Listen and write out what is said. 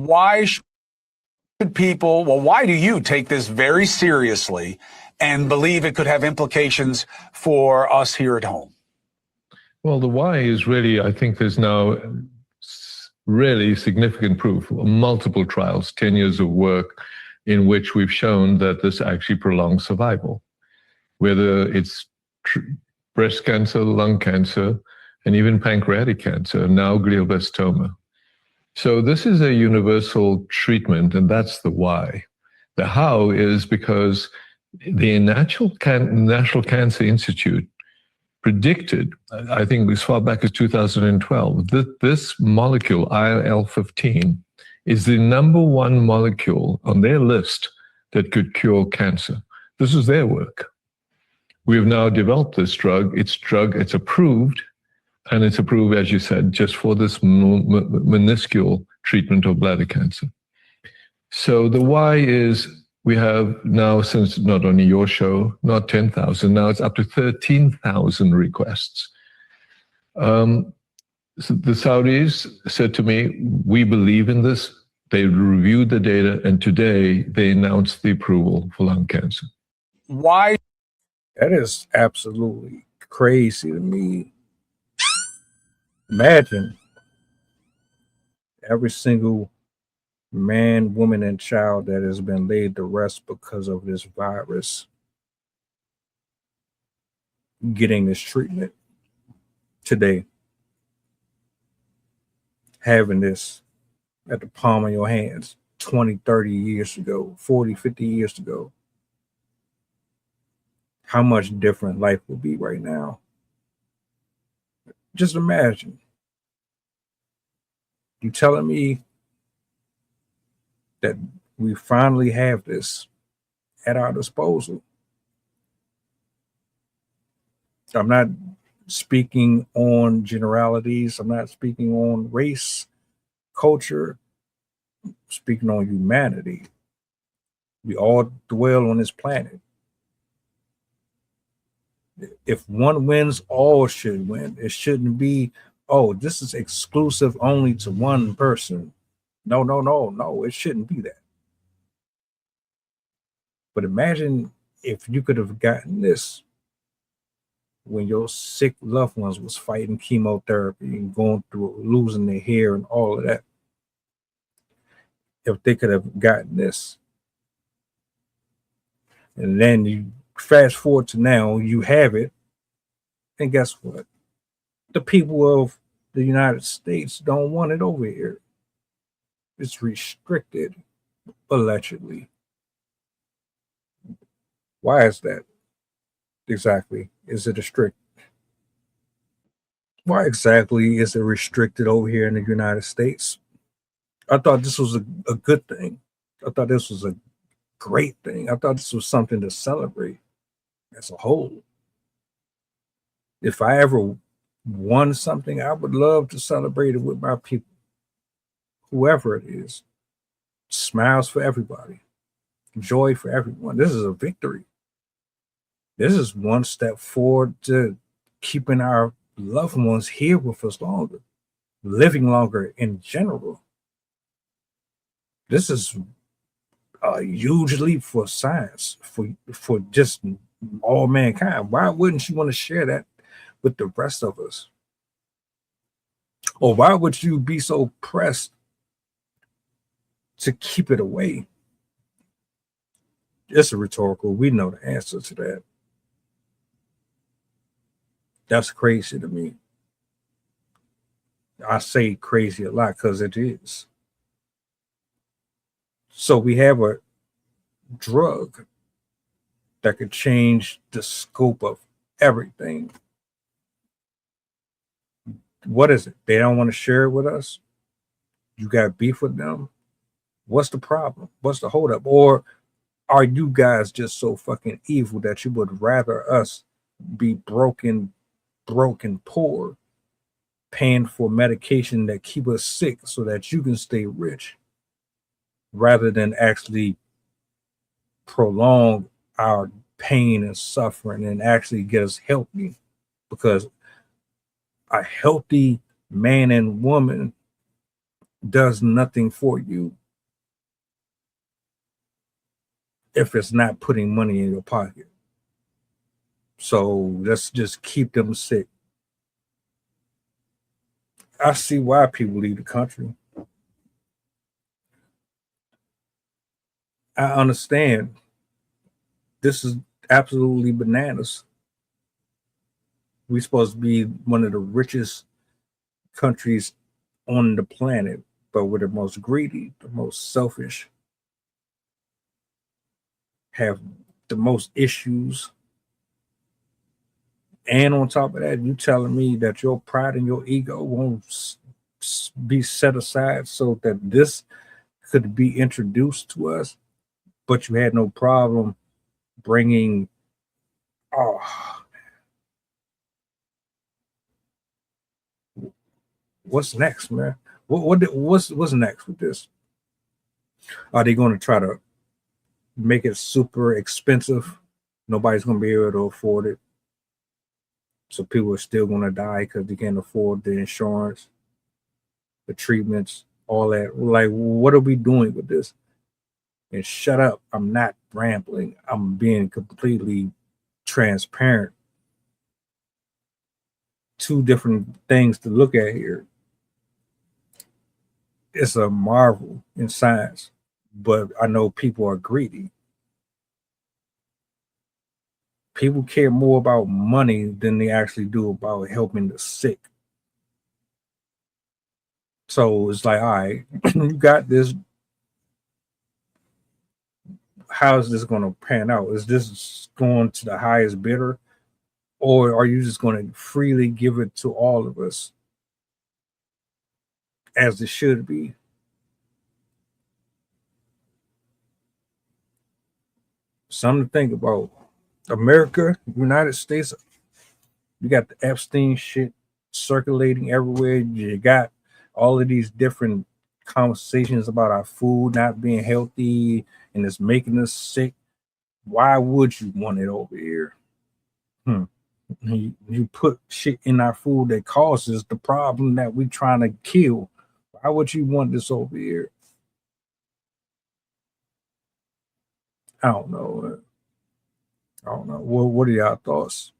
why should people, well, why do you take this very seriously and believe it could have implications for us here at home? Well, the why is really, I think there's now really significant proof, multiple trials, 10 years of work in which we've shown that this actually prolongs survival, whether it's breast cancer, lung cancer, and even pancreatic cancer, now glioblastoma. So this is a universal treatment, and that's the why. The how is because the National Cancer Institute predicted, I think as far back as 2012, that this molecule, IL-15, is the #1 molecule on their list that could cure cancer. This is their work. We have now developed this drug. It's approved, and it's approved, as you said, just for this minuscule treatment of bladder cancer. So the why is we have now, since not only your show, not 10,000, now it's up to 13,000 requests. So the Saudis said to me, we believe in this. They reviewed the data, and today they announced the approval for lung cancer. Why? That is absolutely crazy to me. Imagine every single man, woman, and child that has been laid to rest because of this virus getting this treatment today, having this at the palm of your hands 20, 30 years ago, 40, 50 years ago. How much different life would be right now. Just imagine. You telling me that we finally have this at our disposal? I'm not speaking on generalities. I'm not speaking on race, culture. I'm speaking on humanity. We all dwell on this planet. If one wins, all should win. It shouldn't be, oh, this is exclusive only to one person. No, it shouldn't be that. But imagine if you could have gotten this when your sick loved ones was fighting chemotherapy and going through losing their hair and all of that. If they could have gotten this. And then you fast forward to now, you have it. And guess what? The people of the United States don't want it over here. It's restricted, allegedly. Why is that? Exactly. Is it restricted? Why exactly is it restricted over here in the United States? I thought this was a good thing. I thought this was a great thing. I thought this was something to celebrate as a whole. If I ever won something, I would love to celebrate it with my people. Whoever it is. Smiles for everybody. Joy for everyone. This is a victory. This is one step forward to keeping our loved ones here with us longer, living longer in general. This is a huge leap for science, for just all mankind. Why wouldn't you want to share that with the rest of us? Or why would you be so pressed to keep it away? It's a rhetorical. We know the answer to that. That's crazy to me. I say crazy a lot because it is. So we have a drug that could change the scope of everything. What is it? They don't want to share it with us? You got beef with them? What's the problem? What's the holdup? Or are you guys just so fucking evil that you would rather us be broken poor, paying for medication that keep us sick so that you can stay rich, rather than actually prolong our pain and suffering and actually get us healthy? Because a healthy man and woman does nothing for you if it's not putting money in your pocket. So let's just keep them sick. I see why people leave the country. I understand. This is absolutely bananas. We're supposed to be one of the richest countries on the planet, but we're the most greedy, the most selfish, have the most issues. And on top of that, you telling me that your pride and your ego won't be set aside so that this could be introduced to us, but you had no problem bringing, oh, what's next, man? What's next with this? Are they going to try to make it super expensive? Nobody's going to be able to afford it. So people are still going to die because they can't afford the insurance, the treatments, all that. Like, what are we doing with this? And shut up. I'm not rambling. I'm being completely transparent. Two different things to look at here. It's a marvel in science, but I know people are greedy. People care more about money than they actually do about helping the sick. So it's like, all right, you got this. How is this going to pan out? Is this going to the highest bidder? Or are you just going to freely give it to all of us as it should be? Something to think about. America, United States, you got the Epstein shit circulating everywhere. You got all of these different conversations about our food not being healthy and it's making us sick. Why would you want it over here? You put shit in our food that causes the problem that we're trying to kill. Why would you want this over here? I don't know. What are y'all thoughts?